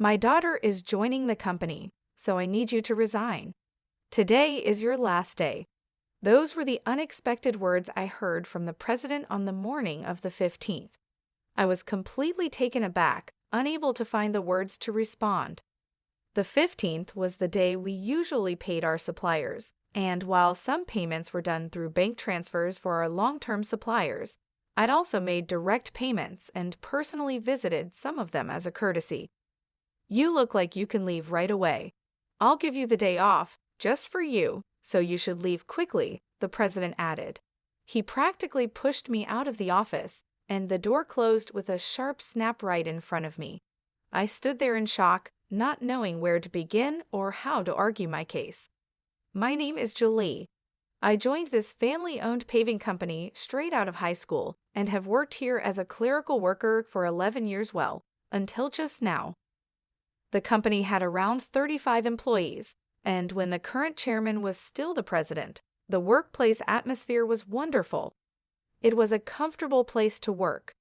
My daughter is joining the company, so I need you to resign. Today is your last day." Those were the unexpected words I heard from the president on the morning of the 15th. I was completely taken aback, unable to find the words to respond. The 15th was the day we usually paid our suppliers, and while some payments were done through bank transfers for our long-term suppliers, I'd also made direct payments and personally visited some of them as a courtesy. "You look like you can leave right away. I'll give you the day off, just for you, so you should leave quickly," the president added. He practically pushed me out of the office, and the door closed with a sharp snap right in front of me. I stood there in shock, not knowing where to begin or how to argue my case. "My name is Julie. I joined this family-owned paving company straight out of high school and have worked here as a clerical worker for 11 years until just now." The company had around 35 employees, and when the current chairman was still the president, the workplace atmosphere was wonderful. It was a comfortable place to work.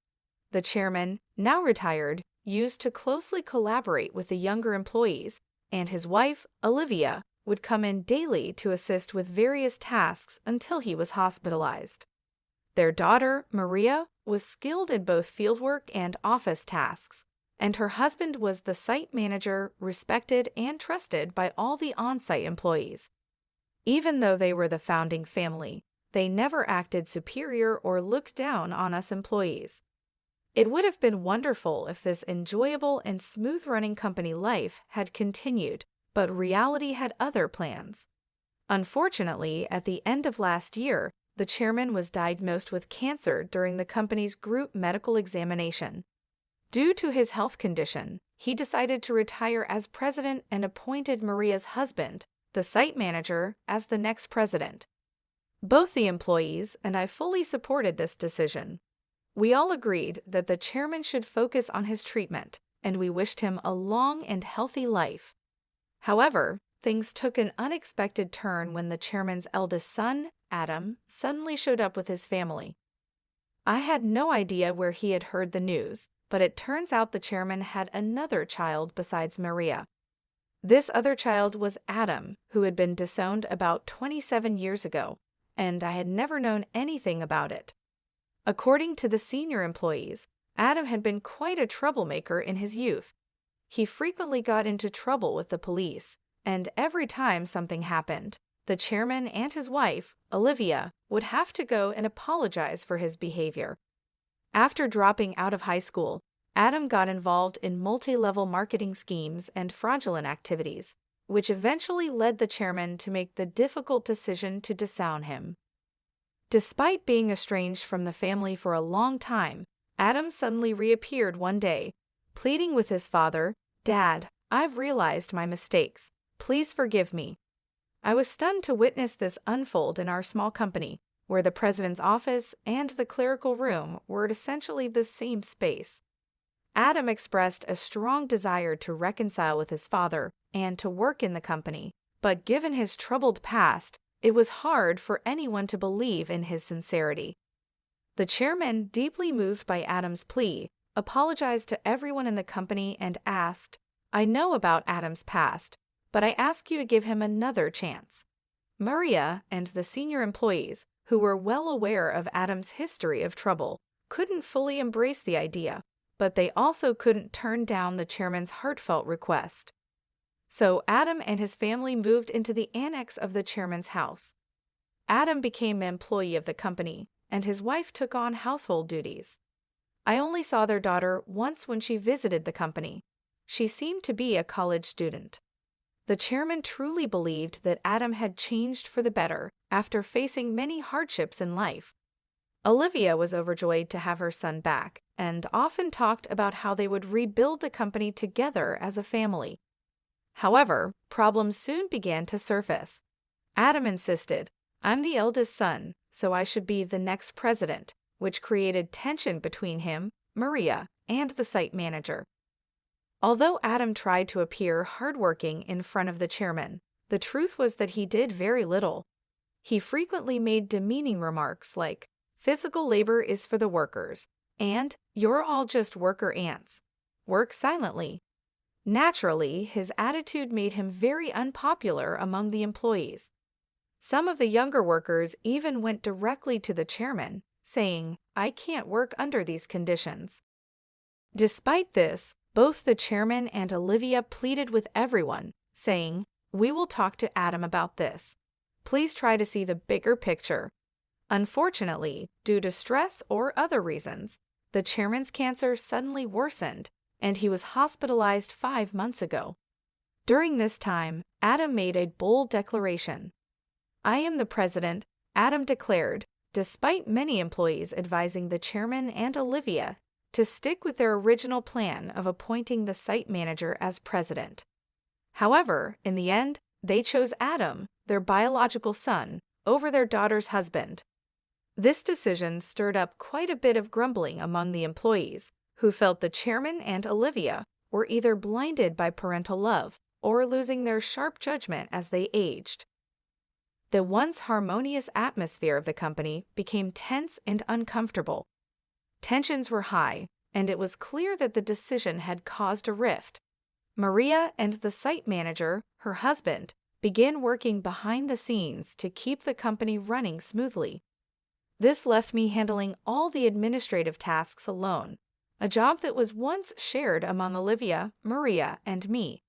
The chairman, now retired, used to closely collaborate with the younger employees, and his wife, Olivia, would come in daily to assist with various tasks until he was hospitalized. Their daughter, Maria, was skilled in both fieldwork and office tasks, and her husband was the site manager, respected and trusted by all the on-site employees. Even though they were the founding family, they never acted superior or looked down on us employees. It would have been wonderful if this enjoyable and smooth-running company life had continued, but reality had other plans. Unfortunately, at the end of last year, the chairman was diagnosed with cancer during the company's group medical examination. Due to his health condition, he decided to retire as president and appointed Maria's husband, the site manager, as the next president. Both the employees and I fully supported this decision. We all agreed that the chairman should focus on his treatment, and we wished him a long and healthy life. However, things took an unexpected turn when the chairman's eldest son, Adam, suddenly showed up with his family. I had no idea where he had heard the news, but it turns out the chairman had another child besides Maria. This other child was Adam, who had been disowned about 27 years ago, and I had never known anything about it. According to the senior employees, Adam had been quite a troublemaker in his youth. He frequently got into trouble with the police, and every time something happened, the chairman and his wife, Olivia, would have to go and apologize for his behavior. After dropping out of high school, Adam got involved in multi-level marketing schemes and fraudulent activities, which eventually led the chairman to make the difficult decision to disown him. Despite being estranged from the family for a long time, Adam suddenly reappeared one day, pleading with his father, "Dad, I've realized my mistakes. Please forgive me." I was stunned to witness this unfold in our small company, where the president's office and the clerical room were essentially the same space. Adam expressed a strong desire to reconcile with his father and to work in the company, but given his troubled past, it was hard for anyone to believe in his sincerity. The chairman, deeply moved by Adam's plea, apologized to everyone in the company and asked, "I know about Adam's past, but I ask you to give him another chance." Maria and the senior employees, who were well aware of Adam's history of trouble, couldn't fully embrace the idea, but they also couldn't turn down the chairman's heartfelt request. So Adam and his family moved into the annex of the chairman's house. Adam became an employee of the company, and his wife took on household duties. I only saw their daughter once when she visited the company. She seemed to be a college student. The chairman truly believed that Adam had changed for the better after facing many hardships in life. Olivia was overjoyed to have her son back and often talked about how they would rebuild the company together as a family. However, problems soon began to surface. Adam insisted, "I'm the eldest son, so I should be the next president," which created tension between him, Maria, and the site manager. Although Adam tried to appear hardworking in front of the chairman, the truth was that he did very little. He frequently made demeaning remarks like, "Physical labor is for the workers," and "You're all just worker ants. Work silently." Naturally, his attitude made him very unpopular among the employees. Some of the younger workers even went directly to the chairman, saying, "I can't work under these conditions." Despite this, both the chairman and Olivia pleaded with everyone, saying, "We will talk to Adam about this. Please try to see the bigger picture." Unfortunately, due to stress or other reasons, the chairman's cancer suddenly worsened, and he was hospitalized 5 months ago. During this time, Adam made a bold declaration. "I am the president," Adam declared, despite many employees advising the chairman and Olivia to stick with their original plan of appointing the site manager as president. However, in the end, they chose Adam, their biological son, over their daughter's husband. This decision stirred up quite a bit of grumbling among the employees, who felt the chairman and Olivia were either blinded by parental love or losing their sharp judgment as they aged. The once harmonious atmosphere of the company became tense and uncomfortable. Tensions were high, and it was clear that the decision had caused a rift. Maria and the site manager, her husband, began working behind the scenes to keep the company running smoothly. This left me handling all the administrative tasks alone, a job that was once shared among Olivia, Maria, and me.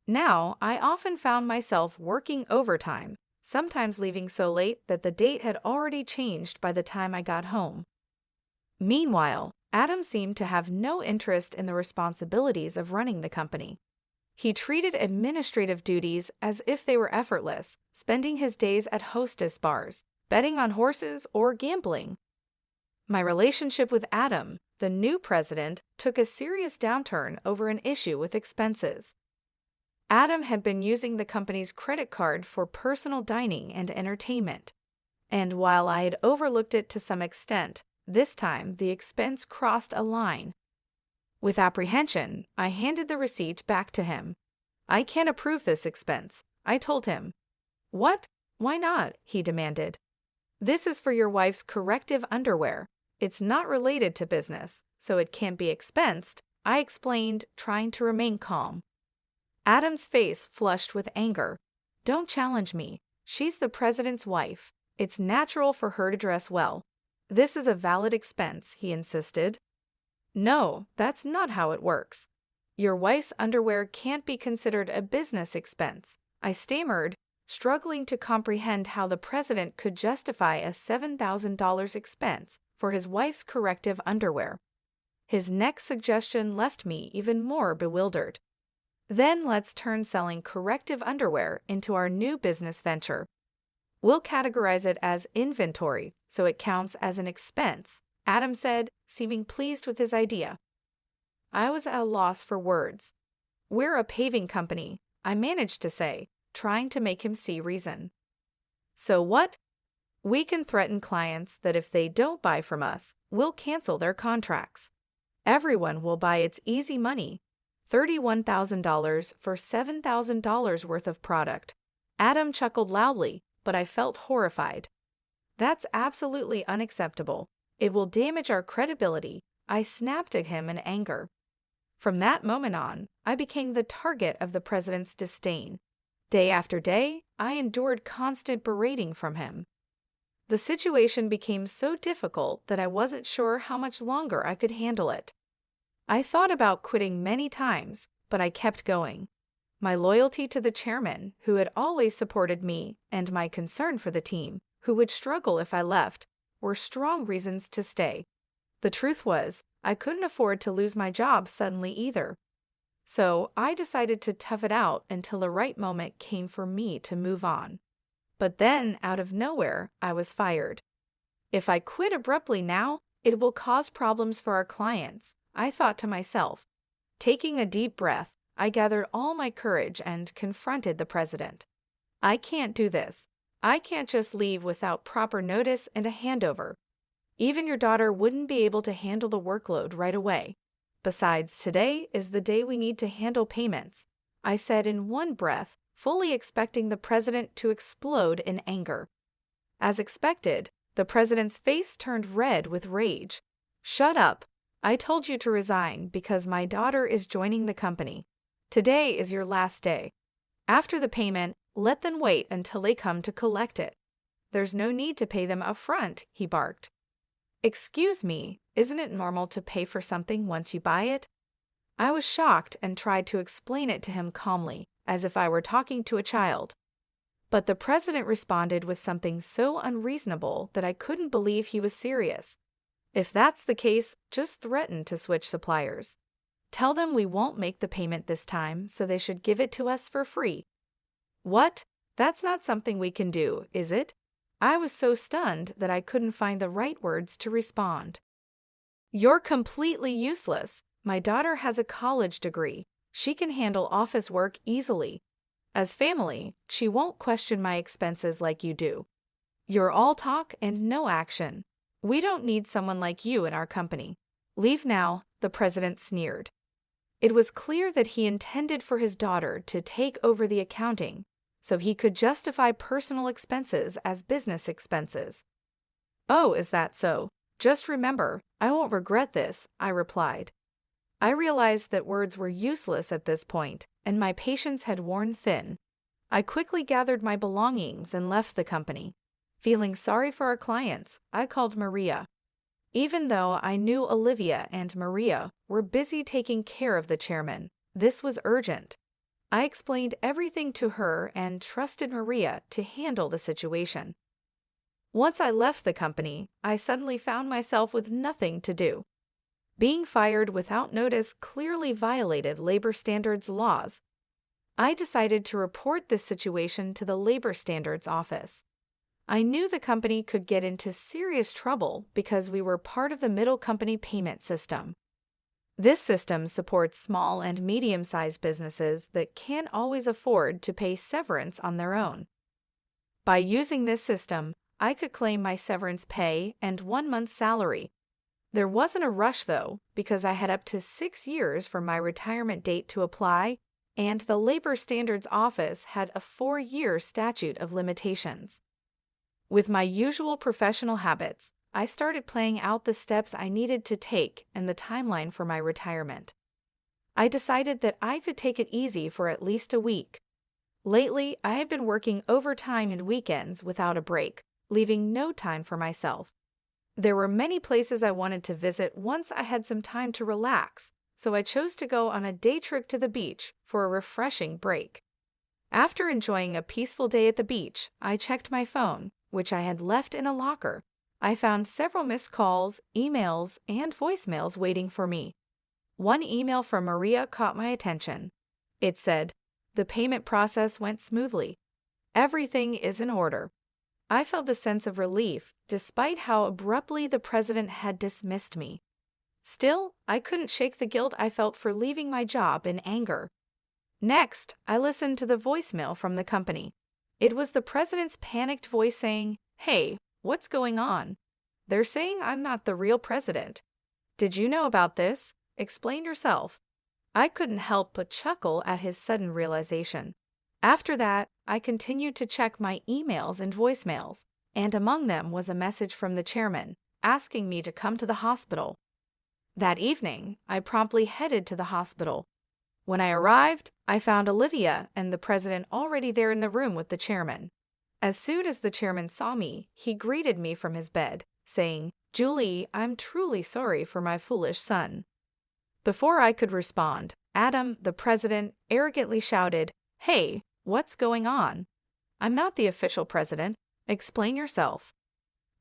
Now, I often found myself working overtime, sometimes leaving so late that the date had already changed by the time I got home. Meanwhile, Adam seemed to have no interest in the responsibilities of running the company. He treated administrative duties as if they were effortless, spending his days at hostess bars, betting on horses, or gambling. My relationship with Adam, the new president, took a serious downturn over an issue with expenses. Adam had been using the company's credit card for personal dining and entertainment, and while I had overlooked it to some extent, this time the expense crossed a line. With apprehension, I handed the receipt back to him. "I can't approve this expense," I told him. "What? Why not?" he demanded. "This is for your wife's corrective underwear. It's not related to business, so it can't be expensed," I explained, trying to remain calm. Adam's face flushed with anger. "Don't challenge me. She's the president's wife. It's natural for her to dress well. This is a valid expense," he insisted. "No, that's not how it works. Your wife's underwear can't be considered a business expense," I stammered, struggling to comprehend how the president could justify a $7,000 expense for his wife's corrective underwear. His next suggestion left me even more bewildered. "Then let's turn selling corrective underwear into our new business venture. We'll categorize it as inventory, so it counts as an expense," Adam said, seeming pleased with his idea. I was at a loss for words. "We're a paving company," I managed to say, trying to make him see reason. "So what? We can threaten clients that if they don't buy from us, we'll cancel their contracts. Everyone will buy It's easy money. $31,000 for $7,000 worth of product." Adam chuckled loudly, but I felt horrified. "That's absolutely unacceptable. It will damage our credibility," I snapped at him in anger. From that moment on, I became the target of the president's disdain. Day after day, I endured constant berating from him. The situation became so difficult that I wasn't sure how much longer I could handle it. I thought about quitting many times, but I kept going. My loyalty to the chairman, who had always supported me, and my concern for the team, who would struggle if I left, were strong reasons to stay. The truth was, I couldn't afford to lose my job suddenly either. So I decided to tough it out until the right moment came for me to move on. But then, out of nowhere, I was fired. If I quit abruptly now, it will cause problems for our clients, I thought to myself. Taking a deep breath, I gathered all my courage and confronted the president. "I can't do this. I can't just leave without proper notice and a handover. Even your daughter wouldn't be able to handle the workload right away. Besides, today is the day we need to handle payments," I said in one breath, fully expecting the president to explode in anger. As expected, the president's face turned red with rage. "Shut up. I told you to resign because my daughter is joining the company. Today is your last day. After the payment, let them wait until they come to collect it. There's no need to pay them upfront, he barked. Excuse me, isn't it normal to pay for something once you buy it? I was shocked and tried to explain it to him calmly, as if I were talking to a child. But the president responded with something so unreasonable that I couldn't believe he was serious. If that's the case, just threaten to switch suppliers. Tell them we won't make the payment this time, so they should give it to us for free. What? That's not something we can do, is it? I was so stunned that I couldn't find the right words to respond. You're completely useless. My daughter has a college degree. She can handle office work easily. As family, she won't question my expenses like you do. You're all talk and no action. We don't need someone like you in our company. Leave now, the president sneered. It was clear that he intended for his daughter to take over the accounting, so he could justify personal expenses as business expenses. Oh, is that so? Just remember, I won't regret this, I replied. I realized that words were useless at this point, and my patience had worn thin. I quickly gathered my belongings and left the company. Feeling sorry for our clients, I called Maria. Even though I knew Olivia and Maria were busy taking care of the chairman, this was urgent. I explained everything to her and trusted Maria to handle the situation. Once I left the company, I suddenly found myself with nothing to do. Being fired without notice clearly violated labor standards laws. I decided to report this situation to the Labor Standards Office. I knew the company could get into serious trouble because we were part of the middle company payment system. This system supports small and medium-sized businesses that can't always afford to pay severance on their own. By using this system, I could claim my severance pay and 1 month's salary. There wasn't a rush, though, because I had up to 6 years for my retirement date to apply, and the Labor Standards Office had a 4-year statute of limitations. With my usual professional habits, I started planning out the steps I needed to take and the timeline for my retirement. I decided that I could take it easy for at least a week. Lately, I had been working overtime and weekends without a break, leaving no time for myself. There were many places I wanted to visit once I had some time to relax, so I chose to go on a day trip to the beach for a refreshing break. After enjoying a peaceful day at the beach, I checked my phone, which I had left in a locker. I found several missed calls, emails, and voicemails waiting for me. One email from Maria caught my attention. It said, "The payment process went smoothly. Everything is in order." I felt a sense of relief, despite how abruptly the president had dismissed me. Still, I couldn't shake the guilt I felt for leaving my job in anger. Next, I listened to the voicemail from the company. It was the president's panicked voice saying, "Hey, what's going on? They're saying I'm not the real president. Did you know about this? Explain yourself." I couldn't help but chuckle at his sudden realization. After that, I continued to check my emails and voicemails, and among them was a message from the chairman, asking me to come to the hospital. That evening, I promptly headed to the hospital. When I arrived, I found Olivia and the president already there in the room with the chairman. As soon as the chairman saw me, he greeted me from his bed, saying, "Julie, I'm truly sorry for my foolish son." Before I could respond, Adam, the president, arrogantly shouted, "Hey, what's going on? I'm not the official president. Explain yourself."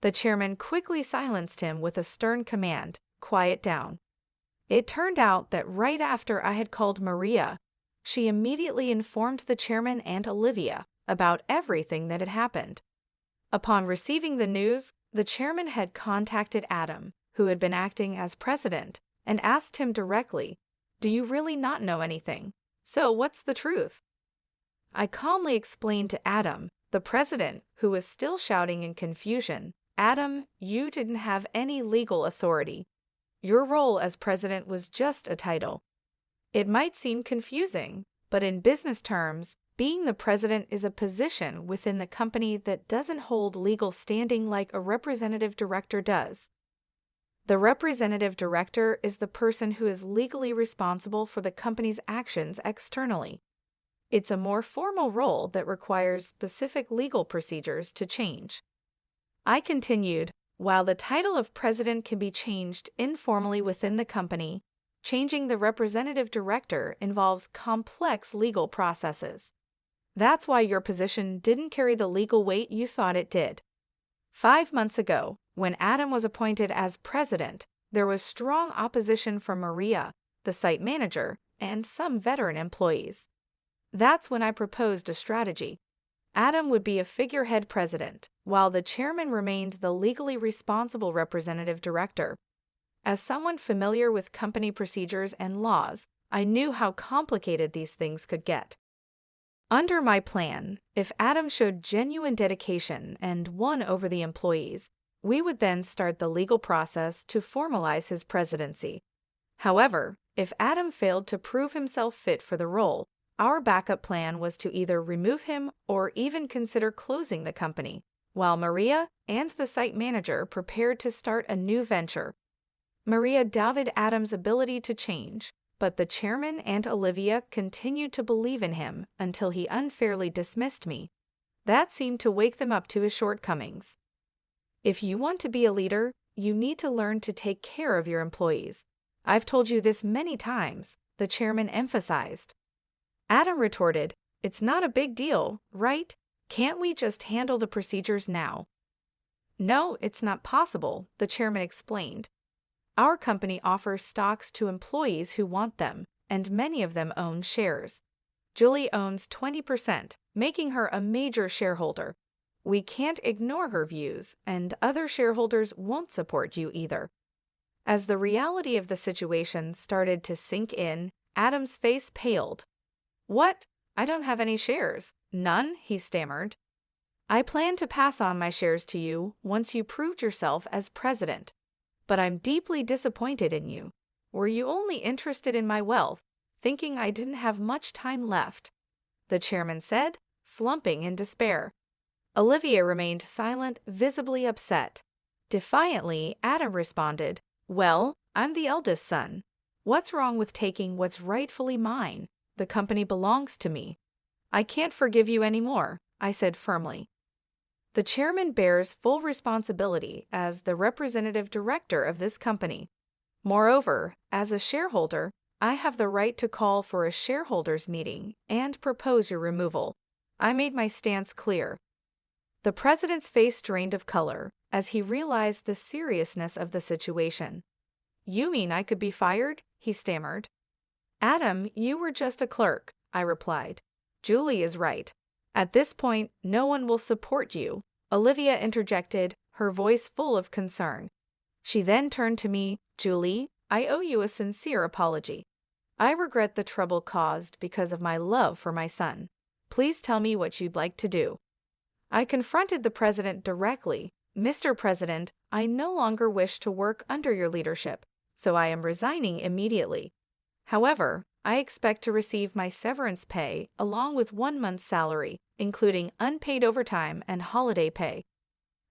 The chairman quickly silenced him with a stern command, "Quiet down." It turned out that right after I had called Maria, she immediately informed the chairman and Olivia about everything that had happened. Upon receiving the news, the chairman had contacted Adam, who had been acting as president, and asked him directly, "Do you really not know anything? So what's the truth?" I calmly explained to Adam, the president, who was still shouting in confusion, "Adam, you didn't have any legal authority. Your role as president was just a title." It might seem confusing, but in business terms, being the president is a position within the company that doesn't hold legal standing like a representative director does. The representative director is the person who is legally responsible for the company's actions externally. It's a more formal role that requires specific legal procedures to change. I continued, while the title of president can be changed informally within the company, changing the representative director involves complex legal processes. That's why your position didn't carry the legal weight you thought it did. 5 months ago, when Adam was appointed as president, there was strong opposition from Maria, the site manager, and some veteran employees. That's when I proposed a strategy. Adam would be a figurehead president, while the chairman remained the legally responsible representative director. As someone familiar with company procedures and laws, I knew how complicated these things could get. Under my plan, if Adam showed genuine dedication and won over the employees, we would then start the legal process to formalize his presidency. However, if Adam failed to prove himself fit for the role, our backup plan was to either remove him or even consider closing the company, while Maria and the site manager prepared to start a new venture. Maria doubted Adam's ability to change, but the chairman and Olivia continued to believe in him until he unfairly dismissed me. That seemed to wake them up to his shortcomings. If you want to be a leader, you need to learn to take care of your employees. I've told you this many times, the chairman emphasized. Adam retorted, "It's not a big deal, right? Can't we just handle the procedures now?" "No, it's not possible," the chairman explained. "Our company offers stocks to employees who want them, and many of them own shares. Julie owns 20%, making her a major shareholder. We can't ignore her views, and other shareholders won't support you either." As the reality of the situation started to sink in, Adam's face paled. "What? I don't have any shares." "None?" he stammered. "I plan to pass on my shares to you once you proved yourself as president. But I'm deeply disappointed in you. Were you only interested in my wealth, thinking I didn't have much time left?" the chairman said, slumping in despair. Olivia remained silent, visibly upset. Defiantly, Adam responded, "Well, I'm the eldest son. What's wrong with taking what's rightfully mine? The company belongs to me." "I can't forgive you anymore," I said firmly. The chairman bears full responsibility as the representative director of this company. Moreover, as a shareholder, I have the right to call for a shareholders' meeting and propose your removal. I made my stance clear. The president's face drained of color as he realized the seriousness of the situation. "You mean I could be fired?" he stammered. "Adam, you were just a clerk," I replied. "Julie is right. At this point, no one will support you," Olivia interjected, her voice full of concern. She then turned to me, "Julie, I owe you a sincere apology. I regret the trouble caused because of my love for my son. Please tell me what you'd like to do." I confronted the president directly. "Mr. President, I no longer wish to work under your leadership, so I am resigning immediately. However, I expect to receive my severance pay along with 1 month's salary, including unpaid overtime and holiday pay.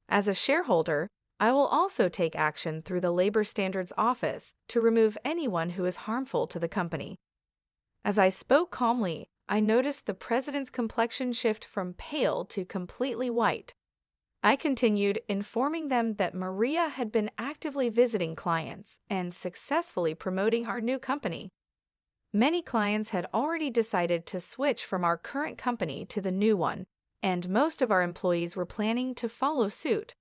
As a shareholder, I will also take action through the Labor Standards Office to remove anyone who is harmful to the company." As I spoke calmly, I noticed the president's complexion shift from pale to completely white. I continued, informing them that Maria had been actively visiting clients and successfully promoting our new company. Many clients had already decided to switch from our current company to the new one, and most of our employees were planning to follow suit.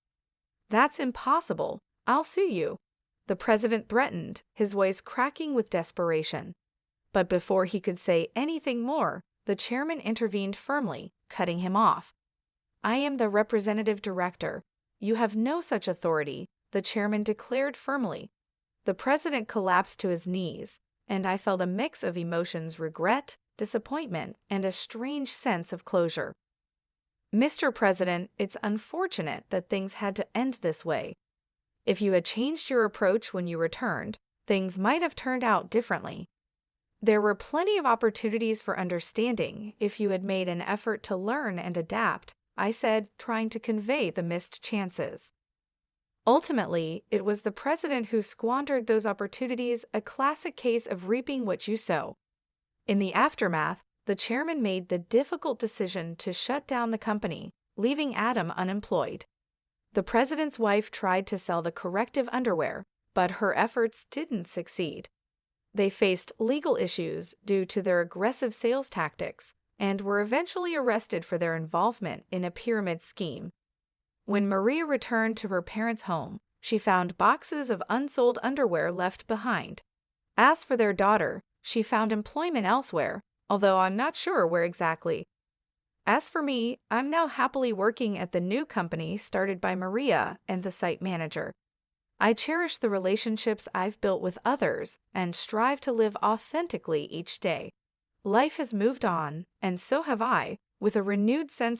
"That's impossible. I'll sue you," the president threatened, his voice cracking with desperation. But before he could say anything more, the chairman intervened firmly, cutting him off. "I am the representative director. You have no such authority," the chairman declared firmly. The president collapsed to his knees, and I felt a mix of emotions: regret, disappointment, and a strange sense of closure. "Mr. President, it's unfortunate that things had to end this way. If you had changed your approach when you returned, things might have turned out differently. There were plenty of opportunities for understanding if you had made an effort to learn and adapt," I said, trying to convey the missed chances. Ultimately, it was the president who squandered those opportunities, a classic case of reaping what you sow. In the aftermath, the chairman made the difficult decision to shut down the company, leaving Adam unemployed. The president's wife tried to sell the corrective underwear, but her efforts didn't succeed. They faced legal issues due to their aggressive sales tactics and were eventually arrested for their involvement in a pyramid scheme. When Maria returned to her parents' home, she found boxes of unsold underwear left behind. As for their daughter, she found employment elsewhere, although I'm not sure where exactly. As for me, I'm now happily working at the new company started by Maria and the site manager. I cherish the relationships I've built with others and strive to live authentically each day. Life has moved on, and so have I, with a renewed sense